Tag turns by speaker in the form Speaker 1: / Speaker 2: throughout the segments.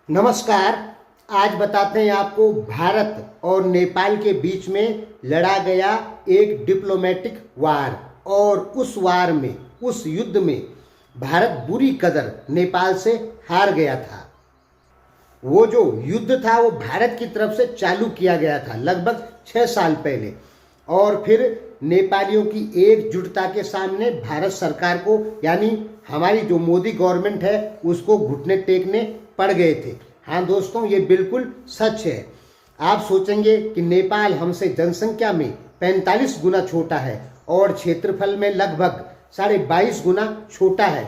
Speaker 1: नमस्कार। आज बताते हैं आपको भारत और नेपाल के बीच में लड़ा गया एक डिप्लोमेटिक वार। और उस वार में, उस युद्ध में भारत बुरी कदर नेपाल से हार गया था। वो जो युद्ध था वो भारत की तरफ से चालू किया गया था लगभग 6 साल पहले। और फिर नेपालियों की एकजुटता के सामने भारत सरकार को, यानी हमारी जो मोदी गवर्नमेंट है, उसको घुटने टेकने पड़ गए थे। हाँ दोस्तों, ये बिल्कुल सच है। आप सोचेंगे कि नेपाल हमसे जनसंख्या में 45 गुना छोटा है और क्षेत्रफल में लगभग 22.5 गुना छोटा है,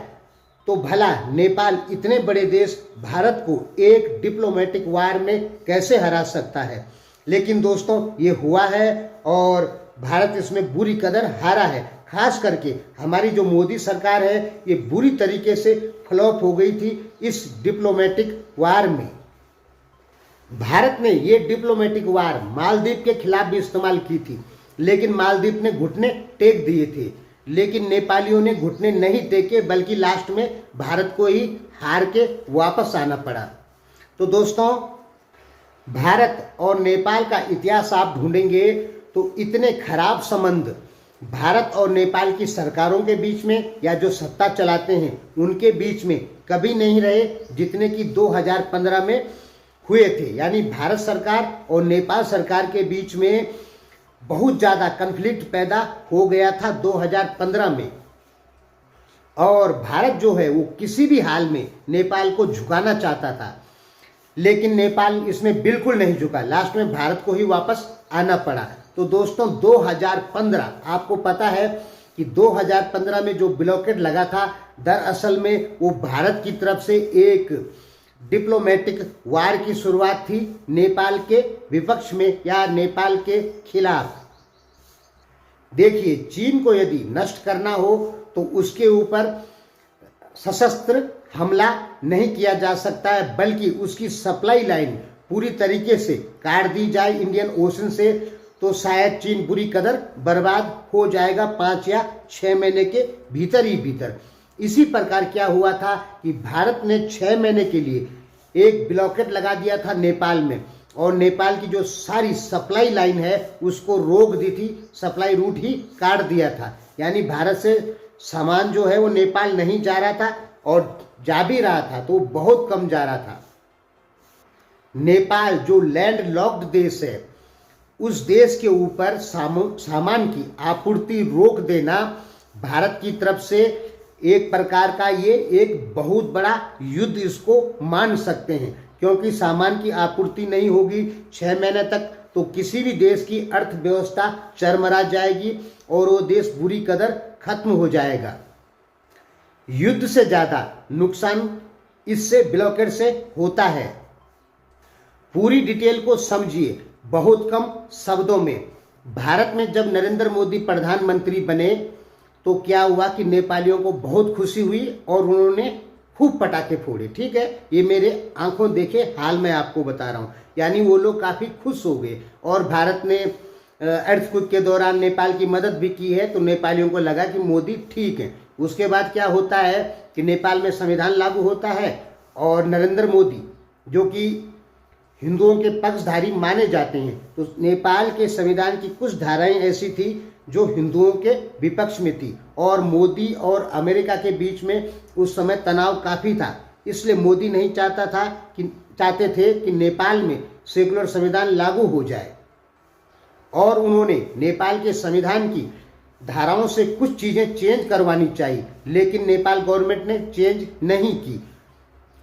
Speaker 1: तो भला नेपाल इतने बड़े देश भारत को एक डिप्लोमेटिक वार में कैसे हरा सकता है। लेकिन दोस्तों, ये हुआ है और भारत इसमें बुरी कदर हारा है। खास करके हमारी जो मोदी सरकार है, ये बुरी तरीके से फ्लॉप हो गई थी इस डिप्लोमेटिक वार में। भारत ने ये डिप्लोमेटिक वार मालदीव के खिलाफ भी इस्तेमाल की थी, लेकिन मालदीव ने घुटने टेक दिए थे। लेकिन नेपालियों ने घुटने नहीं टेके, बल्कि लास्ट में भारत को ही हार के वापस आना पड़ा। तो दोस्तों, भारत और नेपाल का इतिहास आप ढूंढेंगे तो इतने खराब संबंध भारत और नेपाल की सरकारों के बीच में या जो सत्ता चलाते हैं उनके बीच में कभी नहीं रहे, जितने कि 2015 में हुए थे। यानी भारत सरकार और नेपाल सरकार के बीच में बहुत ज़्यादा कन्फ्लिक्ट पैदा हो गया था 2015 में। और भारत जो है वो किसी भी हाल में नेपाल को झुकाना चाहता था, लेकिन नेपाल इसमें बिल्कुल नहीं झुका। लास्ट में भारत को ही वापस आना पड़ा। तो दोस्तों, 2015 आपको पता है कि 2015 में जो ब्लॉकेड लगा था, दरअसल में वो भारत की तरफ से एक डिप्लोमेटिक वार की शुरुआत थी नेपाल के विपक्ष में या नेपाल के खिलाफ। देखिए, चीन को यदि नष्ट करना हो तो उसके ऊपर सशस्त्र हमला नहीं किया जा सकता है, बल्कि उसकी सप्लाई लाइन पूरी तरीके से काट दी जाए इंडियन ओशन से, तो शायद चीन बुरी कदर बर्बाद हो जाएगा 5 या 6 महीने के भीतर ही भीतर। इसी प्रकार क्या हुआ था कि भारत ने 6 महीने के लिए एक ब्लॉकेट लगा दिया था नेपाल में, और नेपाल की जो सारी सप्लाई लाइन है उसको रोक दी थी, सप्लाई रूट ही काट दिया था। यानी भारत से सामान जो है वो नेपाल नहीं जा रहा था, और जा भी रहा था तो बहुत कम जा रहा था। नेपाल जो लैंड लॉक्ड देश है, उस देश के ऊपर सामान की आपूर्ति रोक देना भारत की तरफ से एक प्रकार का ये एक बहुत बड़ा युद्ध इसको मान सकते हैं, क्योंकि सामान की आपूर्ति नहीं होगी 6 महीने तक तो किसी भी देश की अर्थव्यवस्था चरमरा जाएगी और वो देश बुरी कदर खत्म हो जाएगा। युद्ध से ज़्यादा नुकसान इससे ब्लॉकेड से होता है। पूरी डिटेल को समझिए बहुत कम शब्दों में। भारत में जब नरेंद्र मोदी प्रधानमंत्री बने तो क्या हुआ कि नेपालियों को बहुत खुशी हुई और उन्होंने खूब पटाखे फोड़े। ठीक है, ये मेरे आंखों देखे हाल मैं आपको बता रहा हूँ। यानी वो लोग काफ़ी खुश हो गए, और भारत ने अर्थक्वेक के दौरान नेपाल की मदद भी की है, तो नेपालियों को लगा कि मोदी ठीक है। उसके बाद क्या होता है कि नेपाल में संविधान लागू होता है, और नरेंद्र मोदी जो कि हिंदुओं के पक्षधारी माने जाते हैं, तो नेपाल के संविधान की कुछ धाराएं ऐसी थी जो हिंदुओं के विपक्ष में थी, और मोदी और अमेरिका के बीच में उस समय तनाव काफ़ी था। इसलिए मोदी नहीं चाहते थे कि नेपाल में सेकुलर संविधान लागू हो जाए, और उन्होंने नेपाल के संविधान की धाराओं से कुछ चीज़ें चेंज करवानी चाहिए, लेकिन नेपाल गवर्नमेंट ने चेंज नहीं की।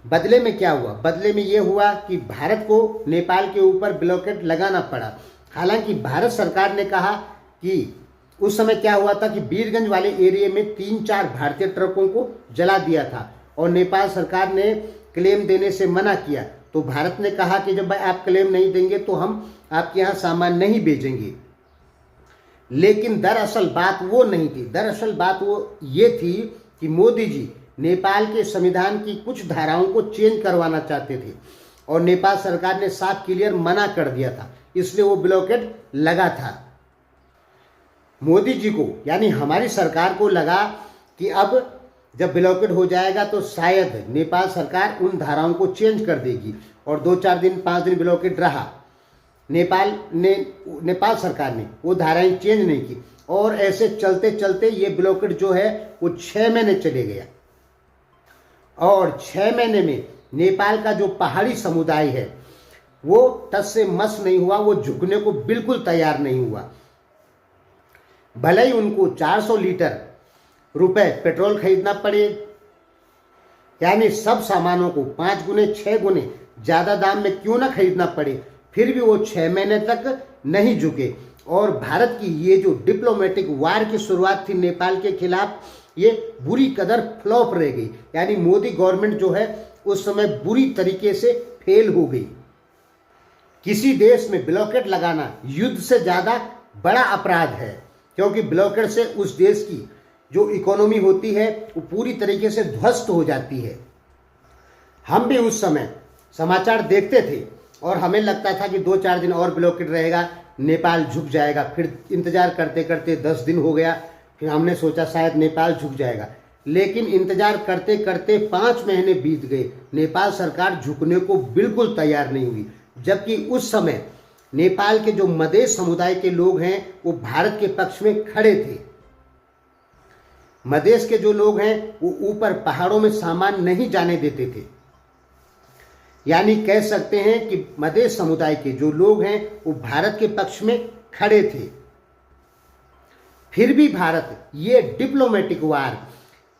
Speaker 1: बदले में क्या हुआ? बदले में ये हुआ कि भारत को नेपाल के ऊपर ब्लॉकेट लगाना पड़ा। हालांकि भारत सरकार ने कहा कि उस समय क्या हुआ था कि वीरगंज वाले एरिया में 3-4 भारतीय ट्रकों को जला दिया था, और नेपाल सरकार ने क्लेम देने से मना किया। तो भारत ने कहा कि जब आप क्लेम नहीं देंगे तो हम आपके यहाँ सामान नहीं भेजेंगे। लेकिन दरअसल बात वो नहीं थी। दरअसल बात वो ये थी कि मोदी जी नेपाल के संविधान की कुछ धाराओं को चेंज करवाना चाहते थे, और नेपाल सरकार ने साफ क्लियर मना कर दिया था, इसलिए वो ब्लॉकेट लगा था। मोदी जी को, यानी हमारी सरकार को लगा कि अब जब ब्लॉकेड हो जाएगा तो शायद नेपाल सरकार उन धाराओं को चेंज कर देगी, और 2-4 दिन 5 दिन ब्लॉकेड रहा, नेपाल सरकार ने वो धाराएं चेंज नहीं की, और ऐसे चलते चलते ये ब्लॉकेड जो है वो 6 महीने चले गया। और 6 महीने में नेपाल का जो पहाड़ी समुदाय है वो टस से मस नहीं हुआ, वो झुकने को बिल्कुल तैयार नहीं हुआ। भले ही उनको 400 लीटर रुपए पेट्रोल खरीदना पड़े, यानी सब सामानों को 5 गुने 6 गुने ज़्यादा दाम में क्यों ना खरीदना पड़े, फिर भी वो 6 महीने तक नहीं झुके। और भारत की ये जो डिप्लोमेटिक वार की शुरुआत थी नेपाल के खिलाफ, ये बुरी कदर फ्लॉप रह गई, यानी मोदी गवर्नमेंट जो है उस समय बुरी तरीके से फेल हो गई। किसी देश में ब्लॉकेड लगाना युद्ध से ज़्यादा बड़ा अपराध है, क्योंकि ब्लॉकेड से उस देश की जो इकोनॉमी होती है वो पूरी तरीके से ध्वस्त हो जाती है। हम भी उस समय समाचार देखते थे और हमें लगता था कि 2-4 दिन और ब्लॉकेड रहेगा, नेपाल झुक जाएगा। फिर इंतज़ार करते करते 10 दिन हो गया, फिर हमने सोचा शायद नेपाल झुक जाएगा, लेकिन इंतज़ार करते करते 5 महीने बीत गए, नेपाल सरकार झुकने को बिल्कुल तैयार नहीं हुई। जबकि उस समय नेपाल के जो मधेश समुदाय के लोग हैं वो भारत के पक्ष में खड़े थे। मधेश के जो लोग हैं वो ऊपर पहाड़ों में सामान नहीं जाने देते थे, यानी कह सकते हैं कि मधेश समुदाय के जो लोग हैं वो भारत के पक्ष में खड़े थे। फिर भी भारत ये डिप्लोमेटिक वार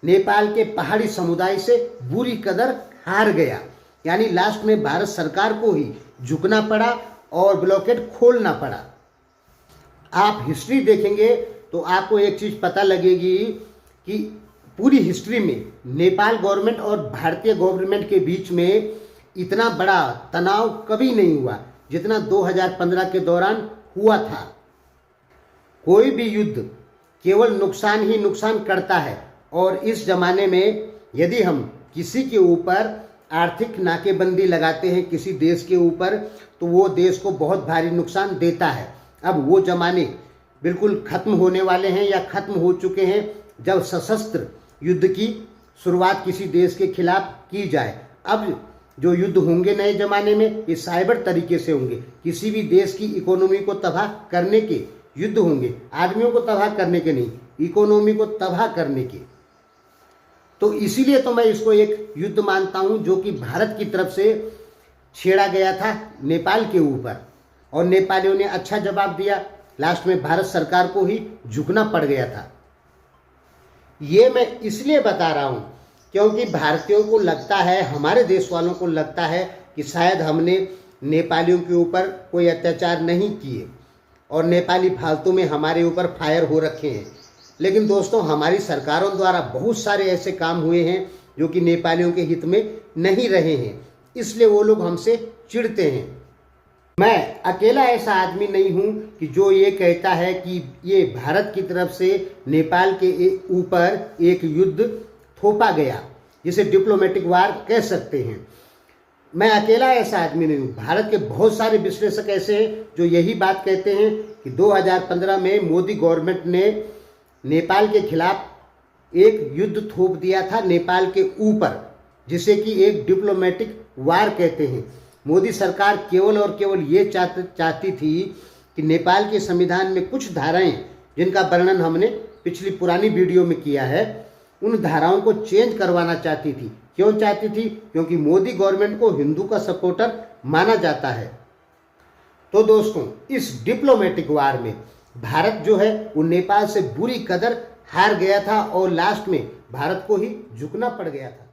Speaker 1: नेपाल के पहाड़ी समुदाय से बुरी कदर हार गया, यानी लास्ट में भारत सरकार को ही झुकना पड़ा और ब्लॉकेड खोलना पड़ा। आप हिस्ट्री देखेंगे तो आपको एक चीज़ पता लगेगी कि पूरी हिस्ट्री में नेपाल गवर्नमेंट और भारतीय गवर्नमेंट के बीच में इतना बड़ा तनाव कभी नहीं हुआ जितना 2015 के दौरान हुआ था। कोई भी युद्ध केवल नुकसान ही नुकसान करता है, और इस जमाने में यदि हम किसी के ऊपर आर्थिक नाकेबंदी लगाते हैं किसी देश के ऊपर, तो वो देश को बहुत भारी नुकसान देता है। अब वो जमाने बिल्कुल खत्म होने वाले हैं या खत्म हो चुके हैं जब सशस्त्र युद्ध की शुरुआत किसी देश के खिलाफ की जाए। अब जो युद्ध होंगे नए जमाने में ये साइबर तरीके से होंगे, किसी भी देश की इकोनॉमी को तबाह करने के युद्ध होंगे, आदमियों को तबाह करने के नहीं, इकोनॉमी को तबाह करने के। तो इसीलिए तो मैं इसको एक युद्ध मानता हूं जो कि भारत की तरफ से छेड़ा गया था नेपाल के ऊपर, और नेपालियों ने अच्छा जवाब दिया। लास्ट में भारत सरकार को ही झुकना पड़ गया था। ये मैं इसलिए बता रहा हूं क्योंकि भारतीयों को लगता है, हमारे देश वालों को लगता है कि शायद हमने नेपालियों के ऊपर कोई अत्याचार नहीं किए और नेपाली फालतू में हमारे ऊपर फायर हो रखे हैं। लेकिन दोस्तों, हमारी सरकारों द्वारा बहुत सारे ऐसे काम हुए हैं जो कि नेपालियों के हित में नहीं रहे हैं, इसलिए वो लोग हमसे चिढ़ते हैं। मैं अकेला ऐसा आदमी नहीं हूं कि जो ये कहता है कि ये भारत की तरफ से नेपाल के ऊपर एक युद्ध थोपा गया, जिसे डिप्लोमेटिक वार कह सकते हैं। मैं अकेला ऐसा आदमी नहीं हूँ। भारत के बहुत सारे विश्लेषक ऐसे हैं जो यही बात कहते हैं कि 2015 में मोदी गवर्नमेंट ने नेपाल के खिलाफ एक युद्ध थोप दिया था नेपाल के ऊपर, जिसे कि एक डिप्लोमेटिक वार कहते हैं। मोदी सरकार केवल और केवल ये चाहती थी कि नेपाल के संविधान में कुछ धाराएं, जिनका वर्णन हमने पिछली पुरानी वीडियो में किया है, उन धाराओं को चेंज करवाना चाहती थी। क्यों चाहती थी? क्योंकि मोदी गवर्नमेंट को हिंदू का सपोर्टर माना जाता है। तो दोस्तों, इस डिप्लोमेटिक वार में भारत जो है वो नेपाल से बुरी कदर हार गया था और लास्ट में भारत को ही झुकना पड़ गया था।